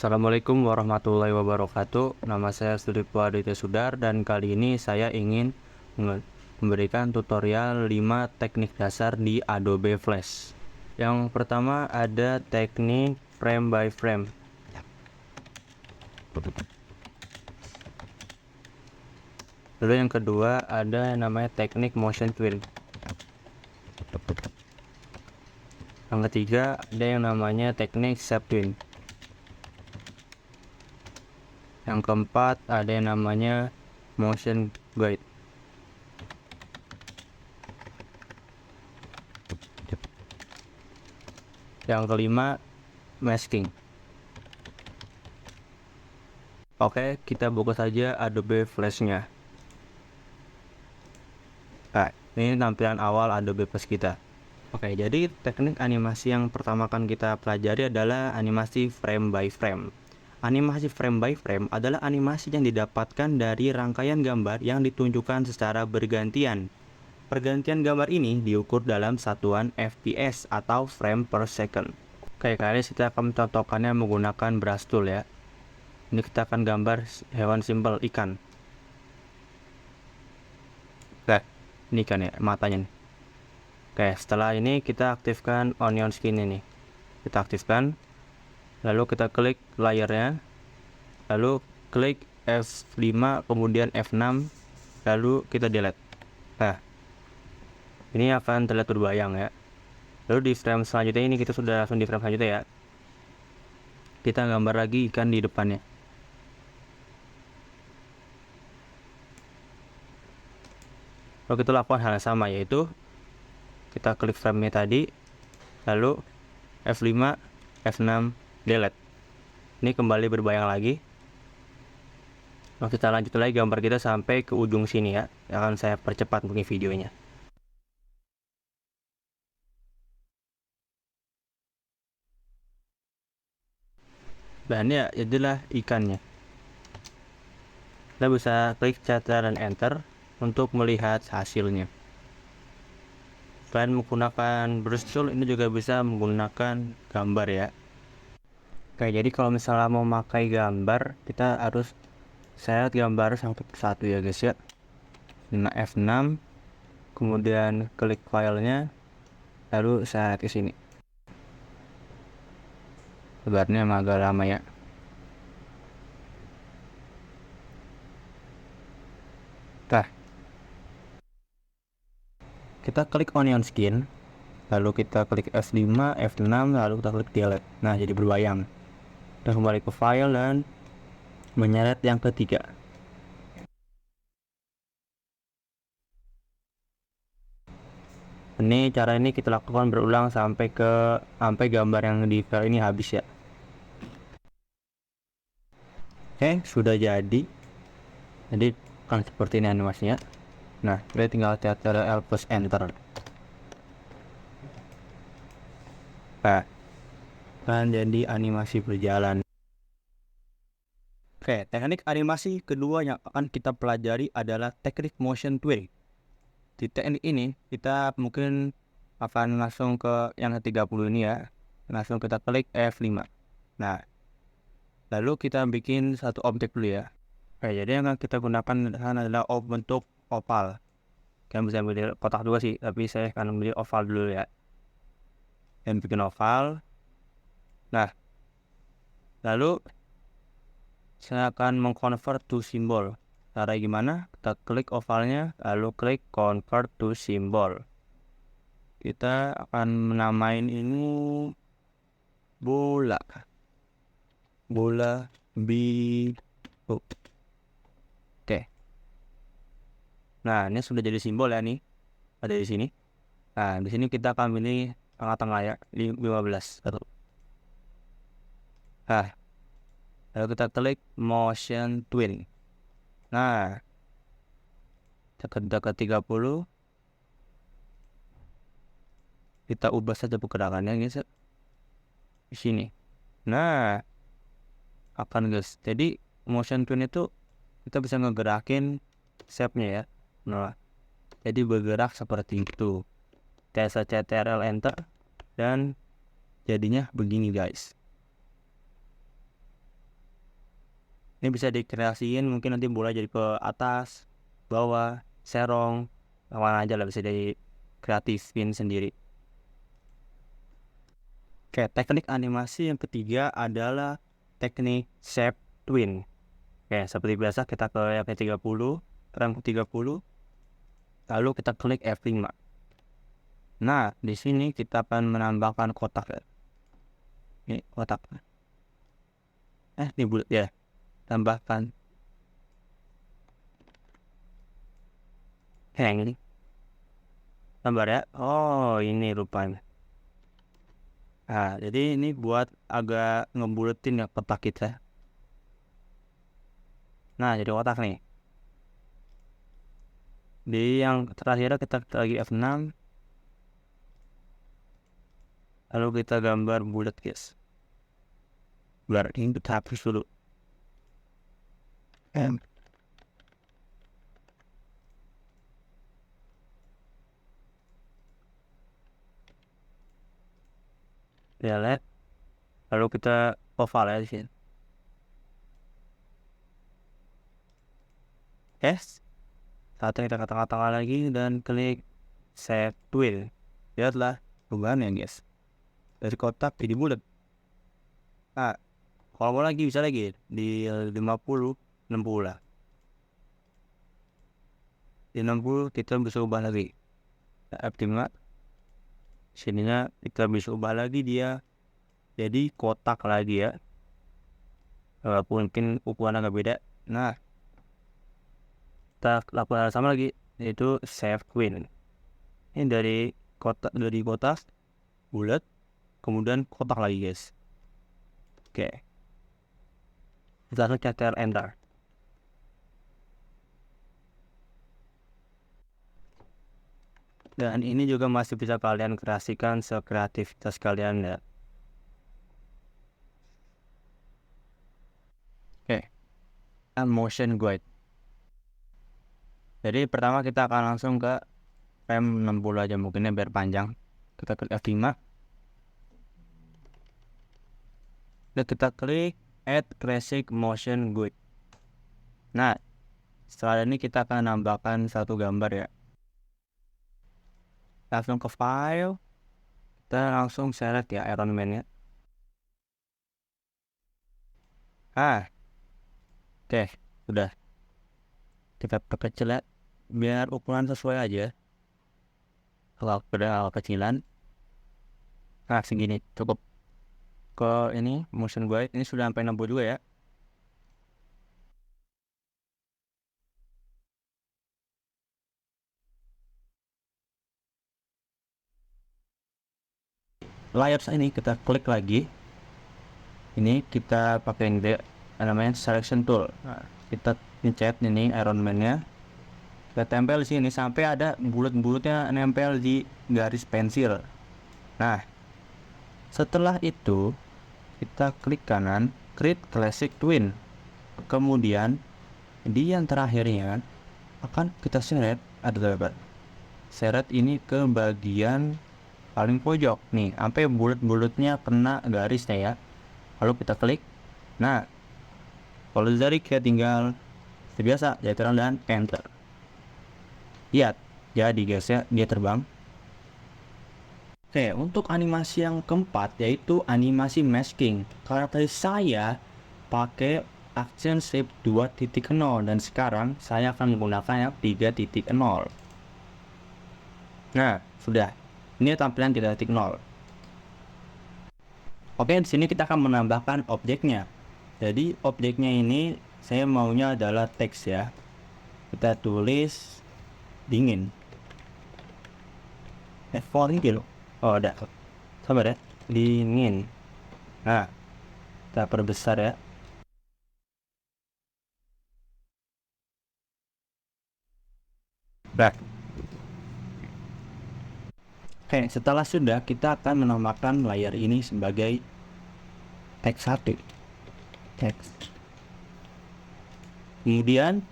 Assalamualaikum warahmatullahi wabarakatuh. Nama saya Sulipwa Aditya Sudar dan kali ini saya ingin memberikan tutorial 5 teknik dasar di Adobe Flash. Yang pertama ada teknik frame by frame. Lalu yang kedua ada yang namanya teknik motion twin. Yang ketiga ada yang namanya teknik shape twin. Yang keempat ada yang namanya motion guide. Yang kelima masking. Oke, kita buka saja Adobe Flash-nya. Nah, ini tampilan awal Adobe Flash kita. Oke, jadi teknik animasi yang pertama akan kita pelajari adalah animasi frame by frame. Animasi frame by frame adalah animasi yang didapatkan dari rangkaian gambar yang ditunjukkan secara bergantian. Pergantian gambar ini diukur dalam satuan FPS atau frame per second. Oke, kali ini kita akan mencontohkannya menggunakan brush tool ya. Ini kita akan gambar hewan simpel, ikan. Oke, ini ikan ya, matanya nih. Oke, setelah ini kita aktifkan onion skin ini. Kita aktifkan. Lalu kita klik layernya. Lalu klik F5 kemudian F6. Lalu kita delete. Nah, ini akan terlihat berbayang ya. Lalu di frame selanjutnya ini kita sudah langsung di frame selanjutnya ya. Kita gambar lagi ikan di depannya. Lalu kita lakukan hal yang sama, yaitu kita klik frame-nya tadi, lalu F5, F6, delete. Ini kembali berbayang lagi. Lalu kita lanjut lagi gambar kita sampai ke ujung sini ya. Akan saya percepat mungkin videonya. Dan ya, jadilah ikannya. Kita bisa klik catat dan enter untuk melihat hasilnya. Selain menggunakan brush tool, ini juga bisa menggunakan gambar ya. Oke, jadi kalau misalnya mau pakai gambar, kita harus select gambar sampai ke satu ya guys ya. Nah, F6, kemudian klik filenya, lalu saya ke sini. Lebarnya emang agak lama ya. Nah, kita klik onion skin, lalu kita klik F5, F6, lalu kita klik delete. Nah, jadi berbayang. Dan kembali ke file dan menyeret yang ketiga. Ini cara ini kita lakukan berulang sampai gambar yang di file ini habis ya. Oke, sudah jadi. Jadi kan seperti ini animasinya. Nah, kita tinggal Ctrl plus enter. Nah, kan jadi animasi berjalan. Oke, teknik animasi kedua yang akan kita pelajari adalah teknik motion twirl. Di teknik ini kita mungkin akan langsung ke yang ke-30 ini ya. Langsung kita klik F5. Nah, lalu kita bikin satu objek dulu ya. Oke, jadi yang akan kita gunakan adalah bentuk oval. Kalian bisa pilih kotak juga sih, tapi saya akan pilih oval dulu ya. Dan bikin oval. Nah, lalu saya akan mengconvert to symbol. Cara gimana? Kita klik ovalnya, lalu klik convert to symbol. Kita akan menamain ini bola biru. Oke. Nah, ini sudah jadi simbol ya nih. Ada di sini. Nah, di sini kita akan pilih tengah-tengah ya, 15. Nah, lalu kita klik motion twin. Nah, dekat 30. Kita ubah saja pergerakannya guys ya. Di sini. Nah, akan guys. Jadi motion twin itu kita bisa ngegerakin shape-nya ya. Nah, jadi bergerak seperti itu. Kita Ctrl enter dan jadinya begini guys. Ini bisa dikreasiin, mungkin nanti boleh jadi ke atas, bawah, serong, mana aja lah, bisa dikreatifin sendiri. Oke, teknik animasi yang ketiga adalah teknik shape twin. Oke, seperti biasa kita ke F30, RAM 30, lalu kita klik F5. Nah, di sini kita akan menambahkan kotak ya. Ini kotak. Ini bulat ya. Tambahkan hang. Tambah ya. Oh, ini rupanya. Nah, jadi ini buat agak ngebuletin ya kotak kita. Nah, jadi kotak nih. Di yang terakhir kita lagi F6. Lalu kita gambar bulat, guys. Biar ini kita hapus dulu. Ya, lihat. Lalu kita oval ya di sini. Yes. Saatnya kita ke tengah-tengah lagi dan klik Shape Twin. Lihatlah perubahannya, guys. Dari kotak jadi bulat. Nah, kalau mau lagi bisa lagi di 50, 60 lah. Di 60 kita bisa ubah lagi. F5. Sininya kita bisa ubah lagi dia jadi kotak lagi ya. Walaupun mungkin ukurannya agak beda. Nah, kita lakukan hal sama lagi, yaitu Shape Twin. Ini dari kotak bulat, kemudian kotak lagi, guys. Oke. Kita langsung cetak enter. Dan ini juga masih bisa kalian kreasikan sekreativitas kalian ya. Oke. Motion guide. Jadi pertama kita akan langsung ke frame 60 aja, mungkinnya biar panjang. Kita klik F5. Dan kita klik Add Classic Motion Guide. Nah, setelah ini kita akan nambahkan satu gambar ya. Langsung ke file. Kita langsung select ya Iron Man ya. Oke, sudah. Kita perkecil ya, biar ukuran sesuai aja. Kalau udah kecilan, nah segini cukup. Ke ini motion guide ini sudah sampai 60 juga ya. Layers ini kita klik lagi. Ini kita pakai yang namanya selection tool. Nah, kita pencet ini Iron Man-nya. Kita tempel di sini sampai ada bulat-bulatnya nempel di garis pensil. Nah, setelah itu kita klik kanan, create classic twin. Kemudian di yang terakhirnya akan kita seret, seret ini ke bagian paling pojok nih, sampai bulat-bulatnya kena garisnya ya. Lalu kita klik. Nah, kalau dari kita tinggal biasa jahit dan enter. Lihat, jadi guys ya, dia terbang. Oke, untuk animasi yang keempat yaitu animasi masking. Karena tadi saya pakai action shape 2.0 dan sekarang saya akan menggunakan yang 3.0. Nah, sudah. Ini tampilan 3.0. Oke, di sini kita akan menambahkan objeknya. Jadi objeknya ini saya maunya adalah teks ya. Kita tulis dingin. F4 ini loh. Oh, ada. Sabar ya. Dingin. Nah, kita perbesar ya. Back. Oke, setelah sudah, kita akan menambahkan layer ini sebagai teks 1. Teks. Kemudian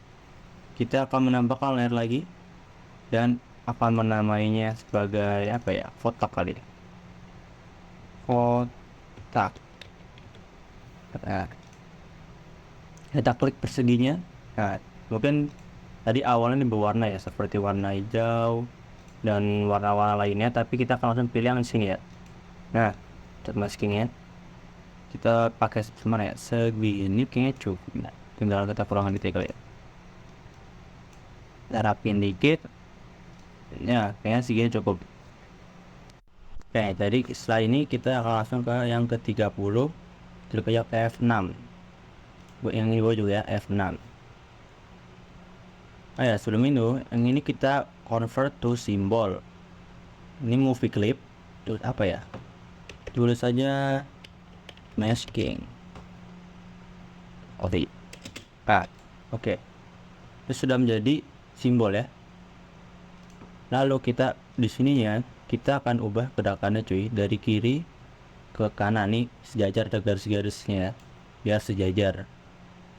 kita akan menambahkan layer lagi dan akan menamainya sebagai apa ya? Kotak kali. Kotak. Nah. kita klik perseginya. Nah, mungkin tadi awalnya ini berwarna ya, seperti warna hijau dan warna-warna lainnya, tapi kita akan langsung pilih yang di sini ya. Nah, cat maskingnya kita pakai semana ya, segini kayaknya cukup. Nah, tinggal kita kurangin dikit kali ya, kita rapiin dikit ya, kayaknya segini cukup. Oke, tadi setelah ini kita akan langsung ke yang ke 30, klik aja F6 buat yang ini juga ya, F6. Oh ya, sebelum itu yang ini kita convert to symbol. Ini movie clip, terus apa ya, tulis saja masking. Oke. Oke. Itu sudah menjadi simbol ya. Lalu kita di sininya kita akan ubah gerakannya cuy, dari kiri ke kanan nih, sejajar ada garis-garisnya ya, biar sejajar.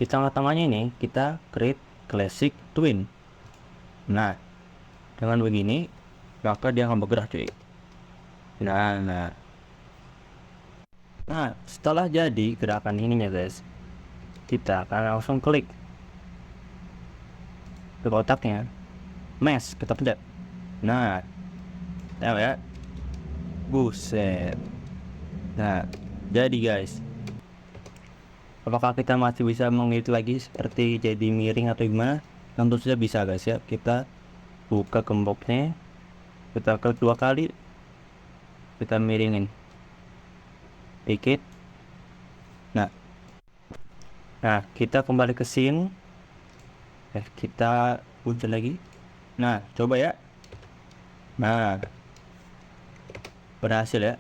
Di tengah-tengahnya ini kita create classic twin. Nah, dengan begini maka dia akan bergerak cuy. Nah, setelah jadi gerakan ininya guys, kita akan langsung klik ke kotaknya, mesh, kita pencet. Nah, tahu ya, buset. Nah, jadi guys, apakah kita masih bisa mengedit lagi seperti jadi miring atau gimana? Tentu saja bisa guys ya. Kita buka gemboknya, kita klik 2 kali, kita miringin dikit. Nah, kita kembali ke scene, kita putar lagi. Nah, coba ya. Nah, berhasil ya.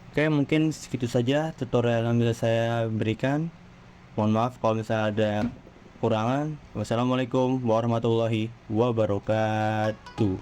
Oke, mungkin segitu saja tutorial yang bisa saya berikan. Mohon maaf kalau misalnya ada kekurangan. Wassalamualaikum warahmatullahi wabarakatuh.